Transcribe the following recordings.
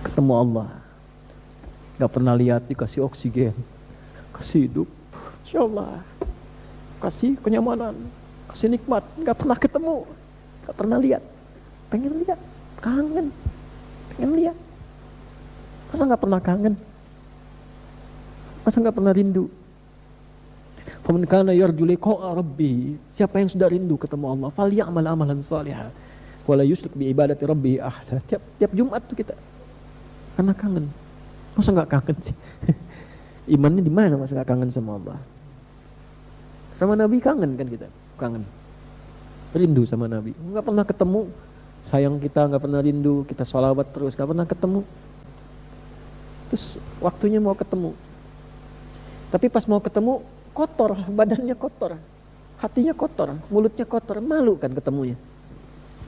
ketemu Allah. Gak pernah lihat dikasih oksigen, kasih hidup, Insya Allah, kasih kenyamanan, kasih nikmat. Gak pernah ketemu, gak pernah lihat. Pengen lihat, kangen, pengen lihat. Masa gak pernah kangen? Masa gak pernah rindu? Faman kana yarju liqa'a rabbih, siapa yang sudah rindu ketemu Allah, falyamal amalan salihah wala yusyrik bi ibadati rabbih ahada. Tiap Jumat tuh kita karena kangen. Masa nggak kangen sih? Imannya di mana masa nggak kangen sama Allah? Sama Nabi kangen kan kita, kangen, rindu sama Nabi. Nggak pernah ketemu, sayang kita nggak pernah rindu, kita sholawat terus nggak pernah ketemu. Terus waktunya mau ketemu, tapi pas mau ketemu kotor, badannya kotor, hatinya kotor, mulutnya kotor, malu kan ketemunya.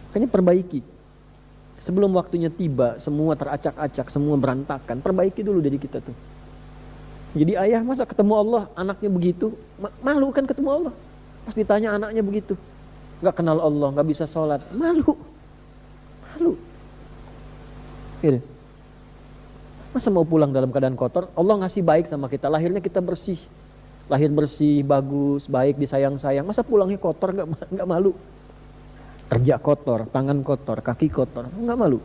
Makanya perbaiki. Sebelum waktunya tiba, semua teracak-acak, semua berantakan, perbaiki dulu dari kita tuh. Jadi ayah masa ketemu Allah, anaknya begitu, malu kan ketemu Allah. Pas ditanya anaknya begitu, gak kenal Allah, gak bisa sholat, malu. Gitu. Masa mau pulang dalam keadaan kotor? Allah ngasih baik sama kita, lahirnya kita bersih. Lahir bersih, bagus, baik, disayang-sayang. Masa pulangnya kotor, nggak malu? Kerja kotor, tangan kotor, kaki kotor, nggak malu?